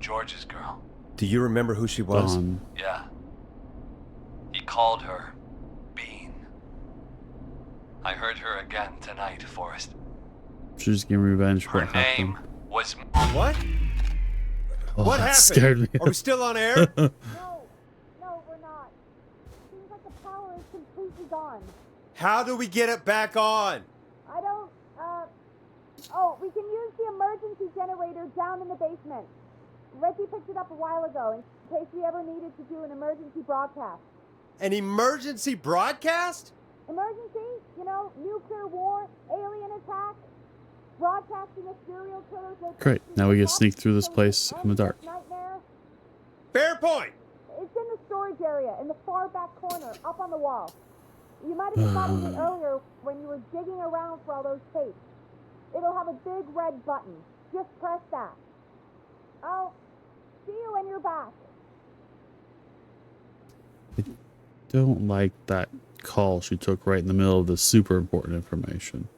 George's girl. Do you remember who she was? Yeah. He called her Bean. I heard her again tonight, Forrest. She's just getting revenge for Her what name happened. was... What? Oh, What that happened? scared me. Are we still on air? No, we're not. Seems like the power is completely gone. How do we get it back on? I don't, oh, we can use the emergency generator down in the basement. Reggie picked it up a while ago in case we ever needed to do an emergency broadcast. An emergency broadcast? Emergency? You know, nuclear war, alien attack, broadcasting a serial killer. Great. Now we can sneak through this place in the dark. Nightmare. Fair point. It's in the storage area in the far back corner, up on the wall. You might have spotted it earlier when you were digging around for all those tapes. It'll have a big red button. Just press that. I'll see you when you're back. I don't like that call she took right in the middle of the super important information.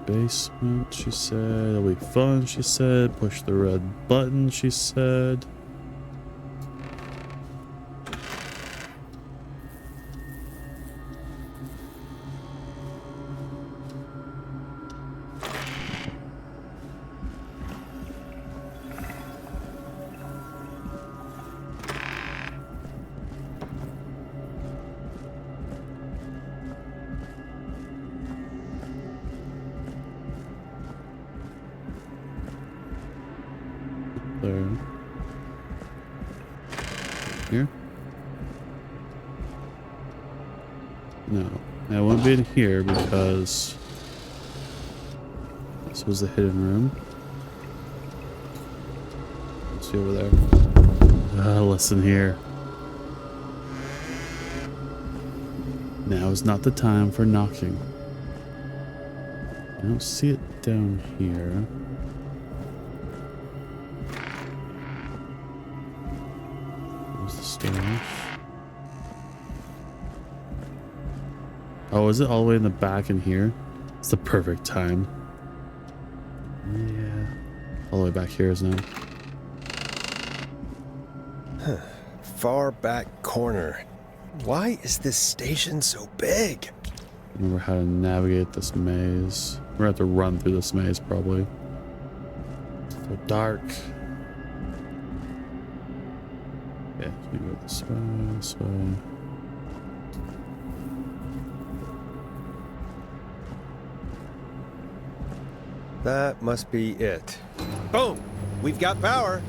Basement, she said. It'll be fun, she said. Push the red button, she said. There. Here? No. Now it wouldn't be in here because this was the hidden room. Let's see over there. Listen here. Now is not the time for knocking. I don't see it down here. Oh, is it all the way in the back in here? It's the perfect time. Yeah. All the way back here, isn't it? Far back corner. Why is this station so big? Remember how to navigate this maze. We're gonna have to run through this maze probably. So dark. Yeah, let me go this way, this way. That must be it. Boom! We've got power.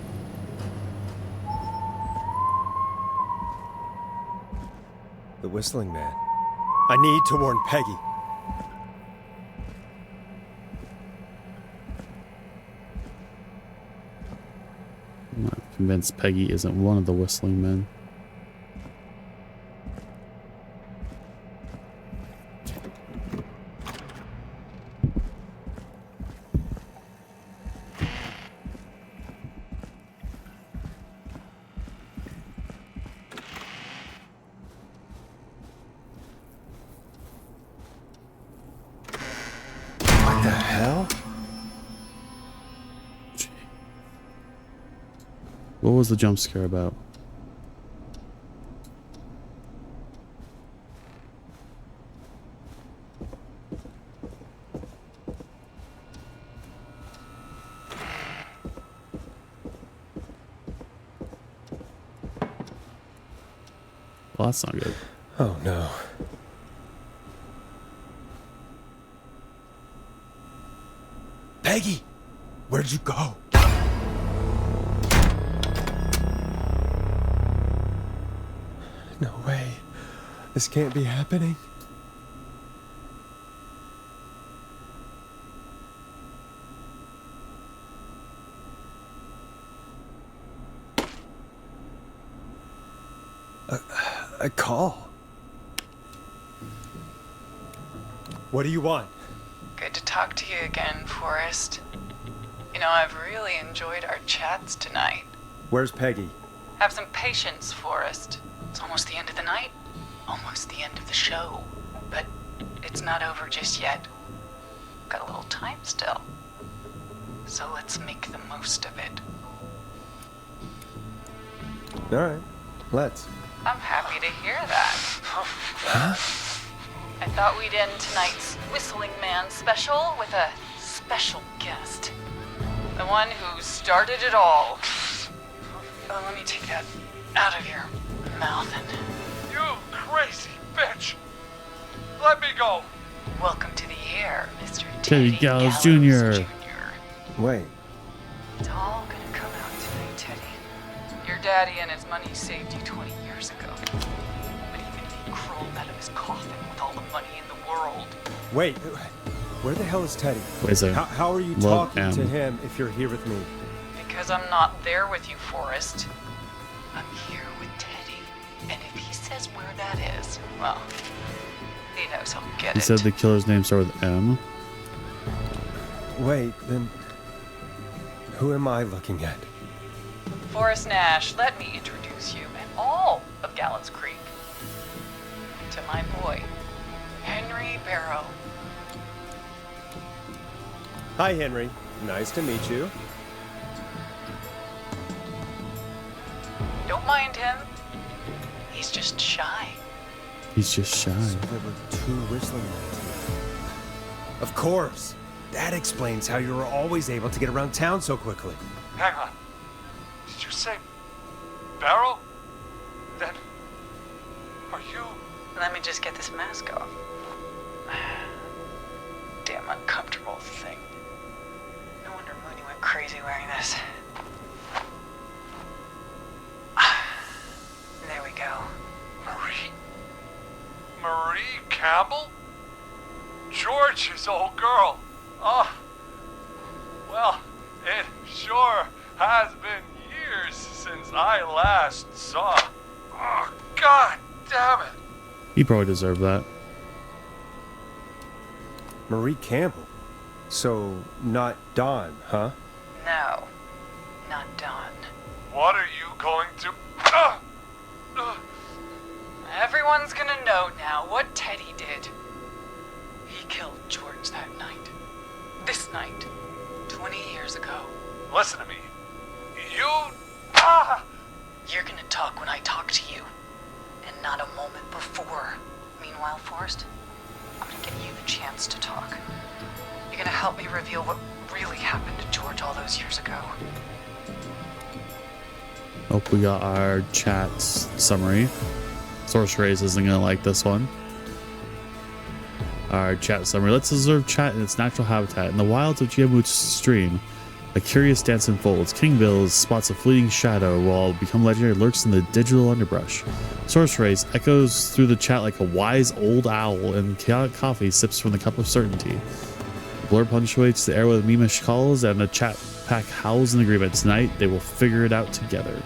The whistling man. I need to warn Peggy. I'm not convinced Peggy isn't one of the whistling men. What the hell? What was the jump scare about? Well, that's not good. Oh no. Peggy! Where'd you go? No way. This can't be happening. A call. What do you want? Good to talk to you again, Forrest. know, I've really enjoyed our chats tonight. Where's Peggy? Have some patience, Forrest. It's almost the end of the night. Almost the end of the show. But it's not over just yet. Got a little time still. So let's make the most of it. All right, let's. I'm happy to hear that. Huh? I thought we'd end tonight's Whistling Man special with a special guest. The one who started it all. Oh, let me take that out of your mouth and... You crazy bitch! Let me go! Welcome to the air, Mr. Teddy Gallows Jr. Wait, It's all gonna come out tonight, Teddy. Your daddy and his money saved you 20 years ago. But even if he crawled out of his coffin with all the money in the world... wait. Where the hell is Teddy? Wait a second. How are you Love talking to M. him if you're here with me? Because I'm not there with you, Forrest. I'm here with Teddy. And if he says where that is, well, he knows he'll get He it. said the killer's name started with M. Wait, then who am I looking at? Forrest Nash, let me introduce you and all of Gallows Creek to my boy, Henry Barrow. Hi, Henry. Nice to meet you. Don't mind him. He's just shy. He's just shy. So there were two whistling men here. Of course. That explains how you were always able to get around town so quickly. Hang on. Did you say Barrow? Then are you? Let me just get this mask off. Damn uncomfortable thing. No wonder Mooney went crazy wearing this. There we go. Marie Campbell? George's old girl. Oh, well, it sure has been years since I last saw. Oh, God damn it. He probably deserved that. Marie Campbell. So, not Dawn, huh? No, not Dawn. What are you going to... Everyone's gonna know now what Teddy did. He killed George that night. This night. 20 years ago. Listen to me. You... You're gonna talk when I talk to you. And not a moment before. Meanwhile, Forrest, I'm gonna give you the chance to talk. You're gonna help me reveal what really happened to George all those years ago. Oh, we got our chat summary. Source Race isn't going to like this one. Our chat summary. Let's observe chat in its natural habitat. In the wilds of gmWoot's stream, a curious dance unfolds. King Bills spots a fleeting shadow while Become Legendary lurks in the digital underbrush. Source Race echoes through the chat like a wise old owl, and chaotic coffee sips from the cup of certainty. Blur punctuates the air with memish calls, and the chat pack howls in agreement. Tonight, they will figure it out together.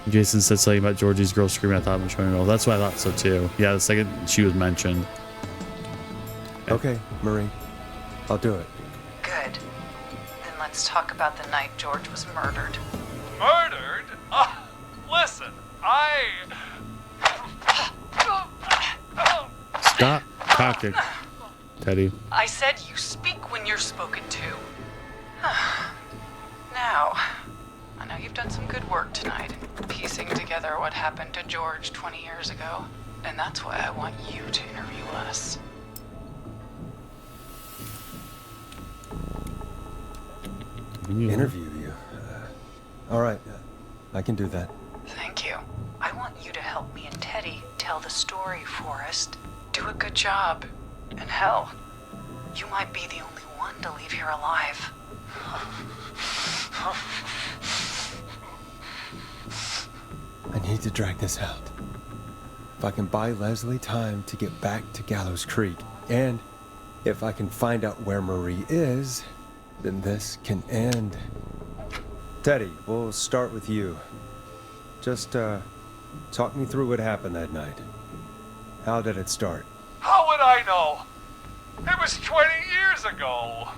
Jason said something about Georgie's girl screaming. I thought it was showing. Well, that's why I thought so too. Yeah, the second she was mentioned. Okay, Marie. I'll do it. Good. Then let's talk about the night George was murdered. Murdered? Listen, Stop talking, Teddy. I said you speak when you're spoken to. Now, I know you've done some good work tonight, piecing together what happened to George 20 years ago, and that's why I want you to interview us. Interview you. All right, I can do that. Thank you. I want you to help me and Teddy tell the story, Forrest. Do a good job. And hell, you might be the only one to leave here alive. I need to drag this out. If I can buy Leslie time to get back to Gallows Creek, and if I can find out where Marie is, then this can end. Teddy, we'll start with you. Just, talk me through what happened that night. How did it start? how would I know? It was 20 years ago.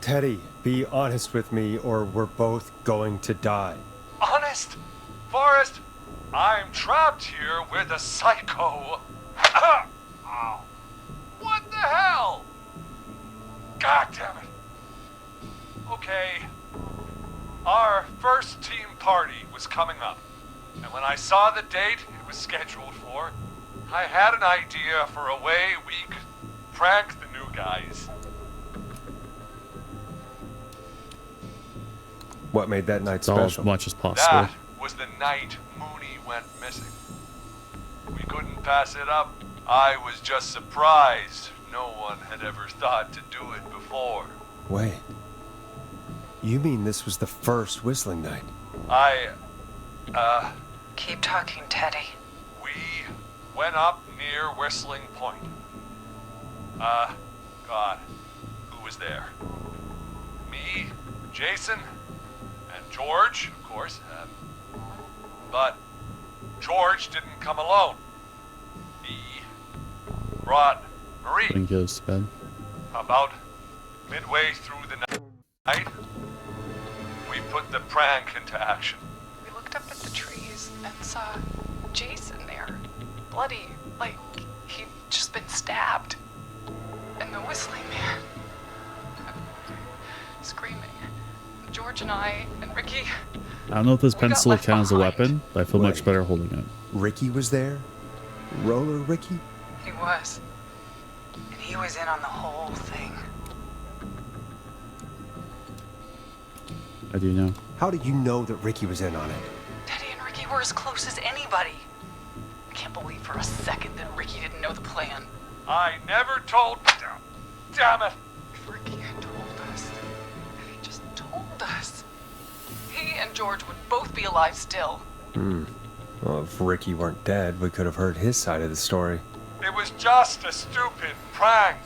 Teddy, be honest with me or we're both going to die. Honest? Forrest, I'm trapped here with a psycho. Ow. What the hell? God damn it. Okay. Our first team party was coming up. And when I saw the date it was scheduled for, I had an idea for a way we could prank the new guys. What made that night It's all as special? much as possible. That was the night Mooney went missing. We couldn't pass it up. I was just surprised no one had ever thought to do it before. Wait. You mean this was the first whistling night? Keep talking, Teddy. We went up near Whistling Point. God, who was there? Me, Jason, and George, of course. But George didn't come alone. He brought Marie. Then goes to bed. About midway through the night, we put the prank into action. We looked up at the trees and saw Jason there. Bloody, like he'd just been stabbed. And the whistling man screaming. George and I and Ricky. I don't know if this We got pencil left counts as a behind. weapon, but I feel much Wait. better holding it. Ricky was there? Roller Ricky? He was. And he was in on the whole thing. I do know. How do you know that Ricky was in on it? Teddy and Ricky were as close as anybody. I can't believe for a second that Ricky didn't know the plan. I never told... Damn it! If Ricky had told us, if he just told us, he and George would both be alive still. Well, if Ricky weren't dead, we could have heard his side of the story. It was just a stupid prank.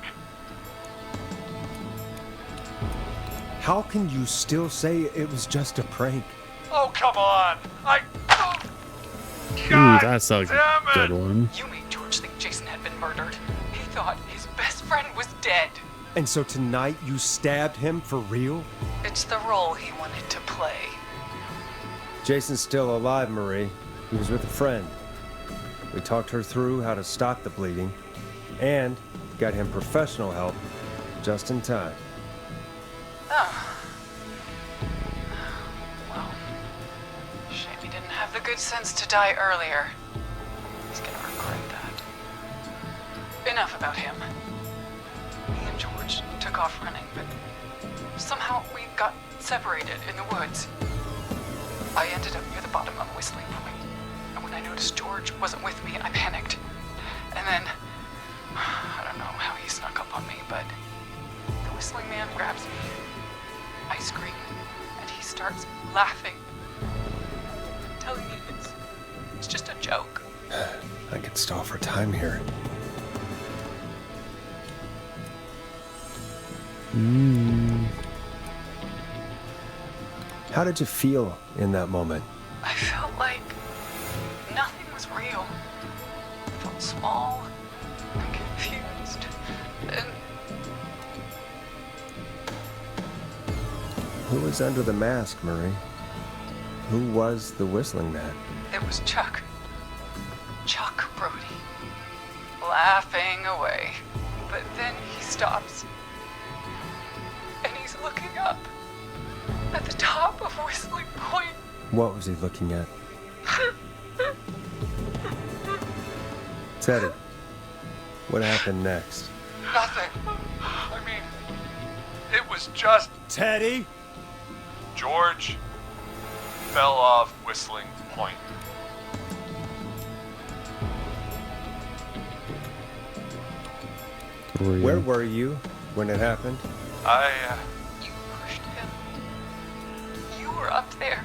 How can you still say it was just a prank? Oh, come on! Ooh, God that's a damn it. good one. You made George think Jason had been murdered. He thought his best friend was dead. And so tonight you stabbed him for real? It's the role he wanted to play. Jason's still alive, Marie. He was with a friend. We talked her through how to stop the bleeding and got him professional help just in time. Oh. Well, shame he didn't have the good sense to die earlier. He's gonna regret that. Enough about him. Me and George took off running, but somehow we got separated in the woods. I ended up near the bottom of Whistling Point, and when I noticed George wasn't with me, I panicked. And then, I don't know how he snuck up on me, but the Whistling Man grabs me. I scream, and he starts laughing, telling me it's just a joke. I could stall for time here. How did you feel in that moment? I felt like nothing was real. I felt small and confused, and Who was under the mask, Marie? Who was the Whistling Man? it was Chuck. Chuck Brody. Laughing away. But then he stops. And he's looking up at the top of Whistling Point. What was he looking at? Teddy, what happened next? Nothing. I mean, it was just... Teddy? George fell off Whistling Point. Where were you when it happened? You pushed him. You were up there.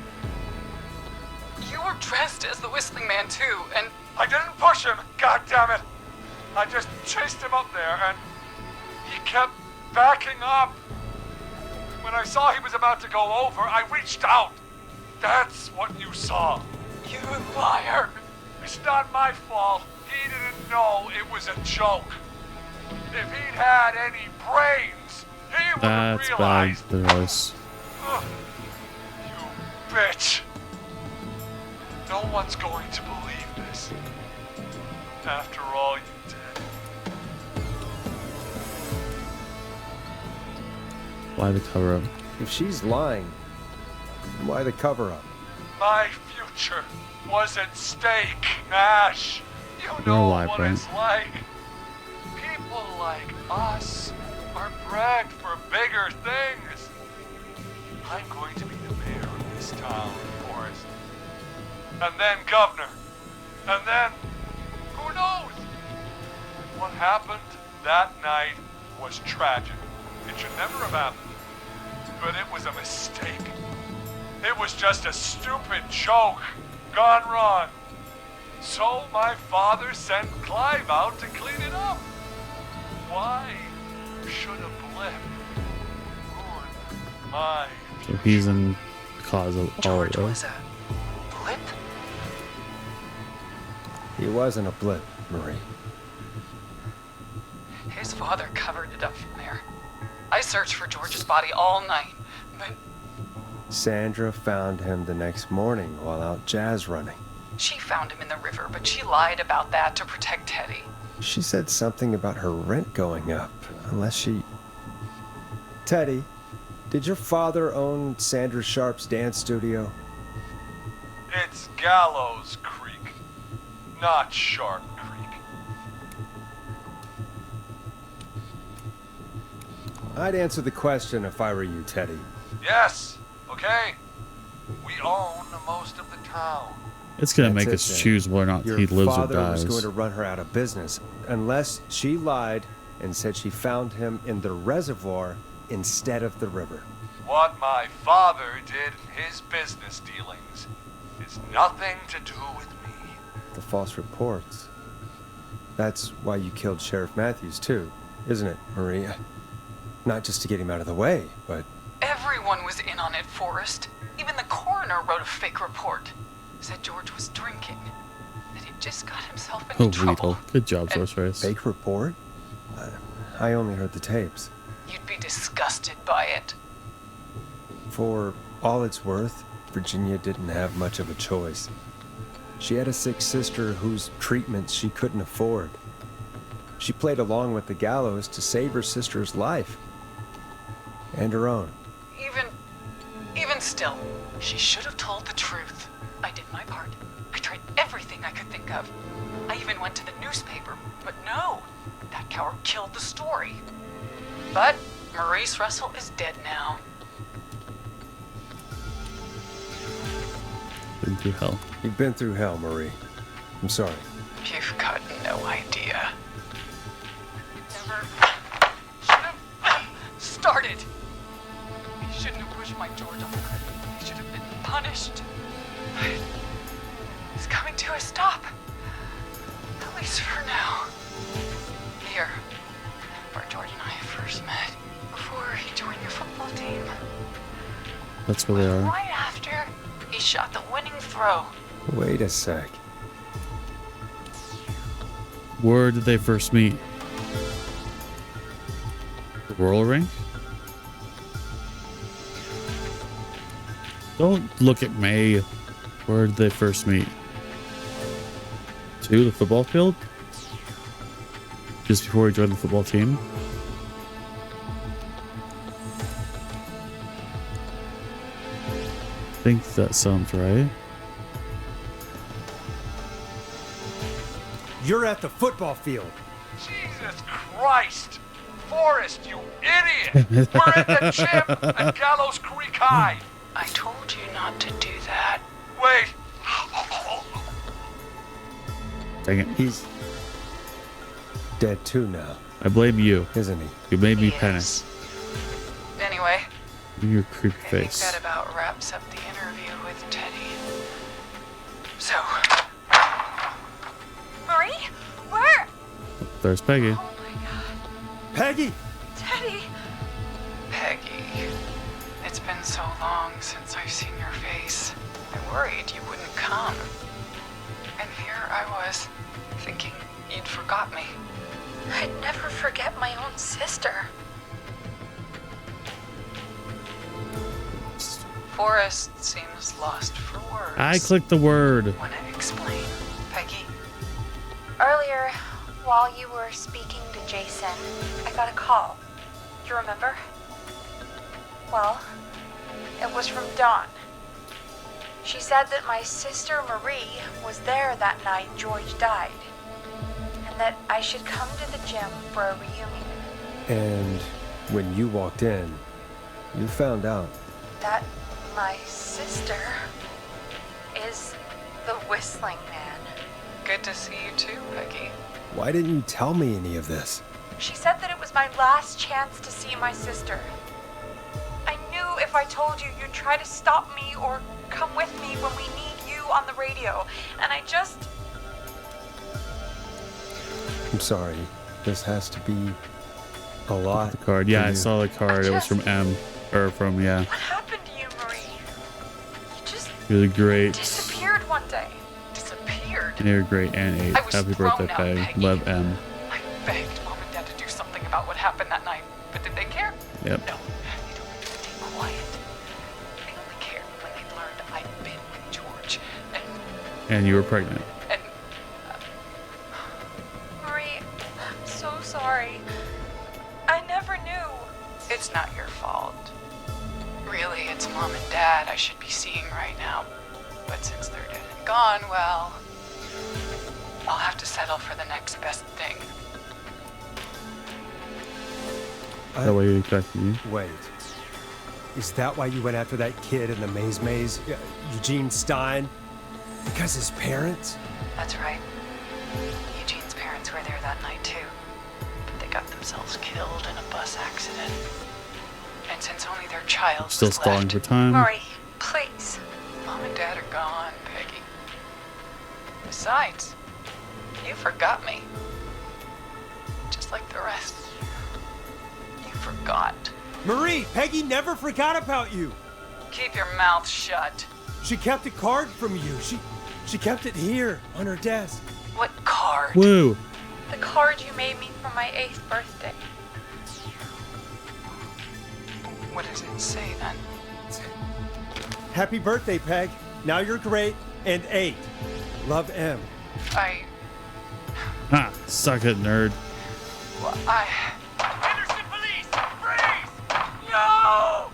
You were dressed as the Whistling Man too, and I didn't push him, god damn it! I just chased him up there and he kept backing up. When I saw he was about to go over, I reached out. That's what you saw. you liar. It's not my fault. He didn't know it was a joke. If he'd had any brains, he would have That's bad realized. advice. Ugh, you bitch. No one's going to believe this. After all you did. Why the cover up? If she's lying, why the cover up? My future was at stake, Ash. You You're know alive, what right? it's like. People like us are bred for bigger things. I'm going to be the mayor of this town, Forrest. And then governor. And then, who knows? What happened that night was tragic. It should never have happened. But it was a mistake. It was just a stupid joke gone wrong. So my father sent Clive out to clean it up. Why should a blip ruin my So he's in the cause of all of George it. was a blip? He wasn't a blip, Marie. His father covered it up from there. I searched for George's body all night, but Sandra found him the next morning while out jazz running. she found him in the river, but she lied about that to protect Teddy. She said something about her rent going up, unless she... Teddy, did your father own Sandra Sharp's dance studio? It's Gallows Creek, not Shark Creek. I'd answer the question if I were you, Teddy. Yes, okay. We own most of the town. It's gonna That's make it, us then. choose whether or not Your he lives or father was dies. going to run her out of business, unless she lied and said she found him in the reservoir instead of the river. What my father did in his business dealings is nothing to do with me. The false reports. That's why you killed Sheriff Matthews, too, isn't it, Maria? Not just to get him out of the way, but... Everyone was in on it, Forrest. Even the coroner wrote a fake report. Said George was drinking. That he'd just got himself into Oh, trouble. Weedle. Good job, And Sorceress. Fake report? I only heard the tapes. You'd be disgusted by it. For all it's worth, Virginia didn't have much of a choice. She had a sick sister whose treatments she couldn't afford. She played along with the gallows to save her sister's life. And her own. Even still, she should have told the truth. I did my part. I tried everything I could think of. I even went to the newspaper, but no, that coward killed the story. But Maurice Russell is dead now. Been through hell. You've been through hell, Marie. I'm sorry. You've got no idea. Never should have started. He shouldn't have pushed my George off the cliff. He should have been punished. But he's coming to a stop. At least for now. Here, where George and I first met, before he joined your football team. That's where they are. Right after he shot the winning throw. Wait a sec. Where did they first meet? The Royal Rink? Don't look at me. Where did they first meet? To the football field? Just before he joined the football team? I think that sounds right. You're at the football field. Jesus Christ! Forrest, you idiot! We're at the gym at Gallows Creek High! I told you not to do that. Wait! Dang it. He's dead too now, I blame you. isn't he? You made me He panic. is. Anyway, Your creepy I think face. that about wraps up the interview with Teddy. So, Marie, where? There's Peggy. Oh my God, Peggy! Teddy. Peggy, it's been so long since I've seen your face. I worried you wouldn't come. And here I was, thinking you'd forgot me. I'd never forget my own sister. Forrest seems lost for words. I clicked the word. Want to explain, Peggy? Earlier, while you were speaking to Jason, I got a call. You remember? Well, it was from Dawn. She said that my sister Marie was there that night George died, and that I should come to the gym for a reunion. And when you walked in, you found out. That my sister is the Whistling Man. Good to see you too, Peggy. Why didn't you tell me any of this? She said that it was my last chance to see my sister. I knew if I told you, you'd try to stop me or come with me when we need you on the radio. And I just... I'm sorry. This has to be a lot. The card. Yeah, for I you. saw the card. It was from M. Or from, yeah. What happened to you, Marie? You just Really great. disappeared one day. Disappeared. And you're great and I eight. was Happy thrown birthday, out, Peg. Peggy. Love M. I begged Mom and Dad to do something about what happened that night, but did they care? Yep. No, they told me to stay quiet. They only cared when they learned I'd been with George. And you were pregnant. And Marie, I'm so sorry. I never knew. it's not your fault. Really, it's Mom and Dad I should be seeing right now. But since they're dead and gone, well, I'll have to settle for the next best thing. Is that what you expected you? Wait. Is that why you went after that kid in the maze? Eugene Stein? Because his parents? That's right. Eugene's parents were there that night too. But they got themselves killed in a bus accident. And since only their child Still was stalling left, for time. Marie, please. Mom and Dad are gone, Peggy. Besides, you forgot me. Just like the rest. You forgot. Marie, Peggy never forgot about you. Keep your mouth shut. She kept a card from you. She kept it here on her desk. What card? Woo! The card you made me for my 8th birthday. What does it say then? Happy birthday, Peg. Now you're great and 8. Love, M. Ha! Suck it, nerd. Henderson police! Freeze! No!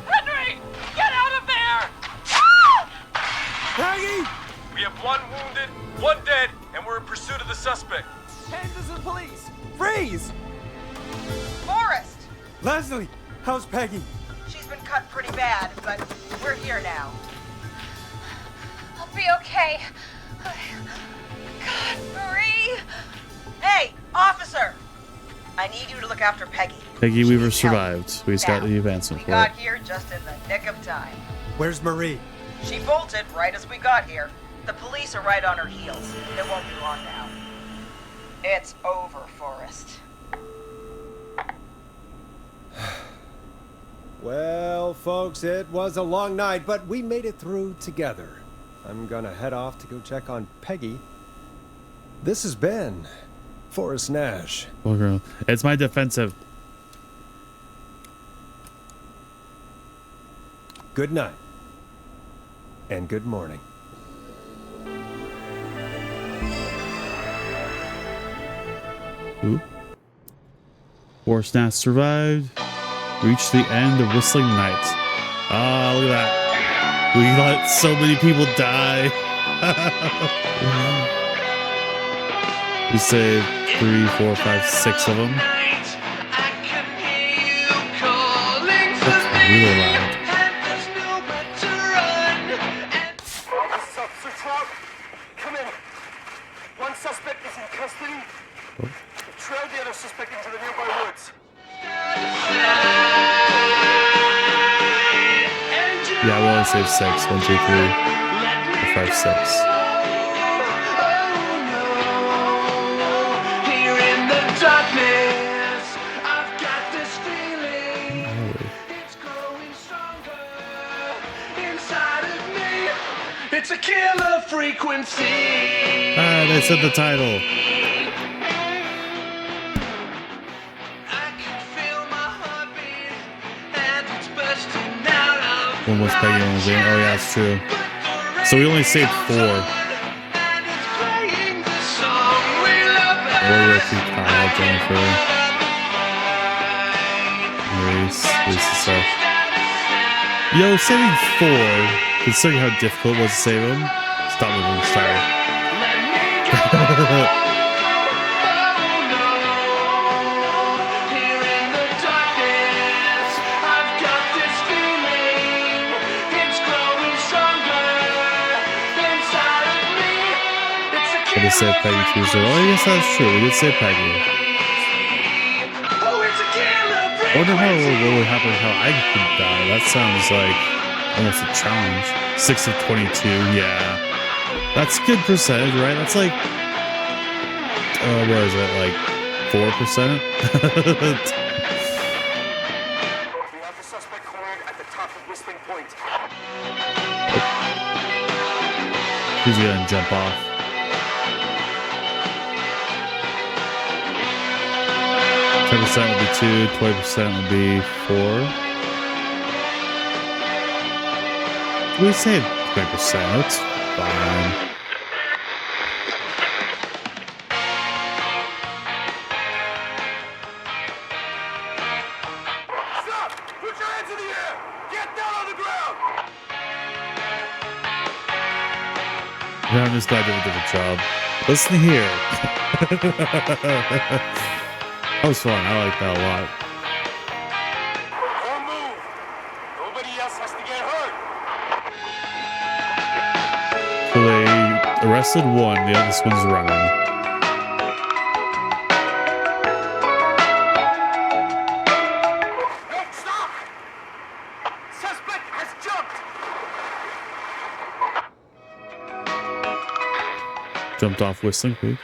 Henry! Get out of there! Peggy! We have 1 wounded, 1 dead, and we're in pursuit of the suspect. Henderson police! Freeze! Forrest! Leslie, how's Peggy? She's been cut pretty bad, but we're here now. I'll be okay. God, Marie! Hey, officer! I need you to look after Peggy. Peggy She Weaver needs help. survived. We just got Now, the advancement we for got it. here just in the nick of time. Where's Marie? She bolted right as we got here. The police are right on her heels. It won't be long now. It's over, Forrest. Well, folks, it was a long night, but we made it through together. I'm gonna head off to go check on Peggy. This has been Forrest Nash. Oh, girl. It's my defensive. Good night. And good morning. Ooh. Forrest Nash survived. Reached the end of Whistling Night. Ah, look at that. We let so many people die. We saved 3, 4, 5, 6 of them. That's really loud. Officer Trout, come in. 1 suspect is in custody. Trail the other suspect into the nearby woods. Yeah, we only saved 6. 1, 2, 3, 4, 5, 6. It's a killer frequency. Ah, they said the title. One was Peggy, one was Amy. Oh yeah, that's true. So we only saved 4. Ricky, Kyle, Jennifer, Lisa, Seth. Yo, saving 4, considering how difficult it was to save him. Stop moving, sorry. I just said Peggy too, so oh yes, that's true. We did say Peggy. I wonder what would happen, how I could die. That sounds like almost a challenge. 6 of 22, yeah. That's a good percentage, right? That's like, what is it, like 4%? We have the suspect cornered at the top of Whistling Point. He's gonna jump off. 10% would be 2, 20% would be 4. We saved 20%. That's fine. Stop! Put your hands in the air! Get down on the ground! Yeah, I'm just glad I did a different job. Listen here. That was fun. I like that a lot. Don't move! Nobody else has to get hurt! So they arrested 1, the other one's running. No, stop! Suspect has jumped! Jumped off Whistling Creek.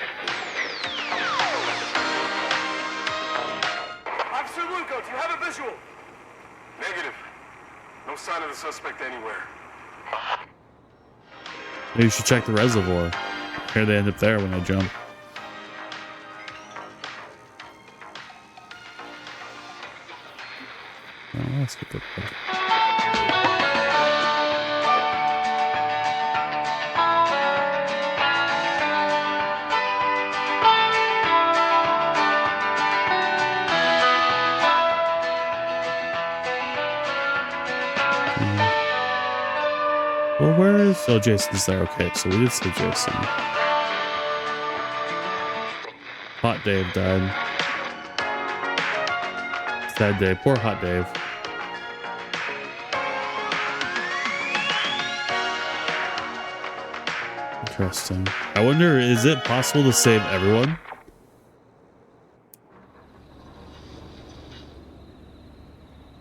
Officer Lugo, do you have a visual? Negative. No sign of the suspect anywhere. Maybe you should check the reservoir. Here they end up there when they jump. Oh, let's get that back. Well, where is... Oh, Jason's there. Okay, so we did see Jason. Hot Dave died. Sad day. Poor Hot Dave. Interesting. I wonder, is it possible to save everyone?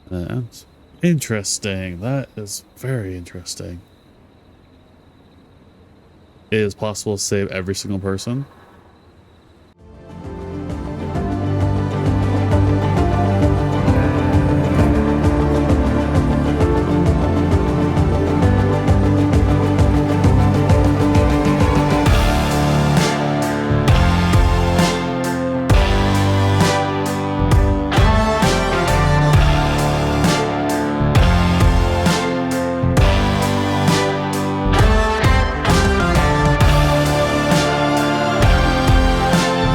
That's interesting. That is very interesting. It is possible to save every single person.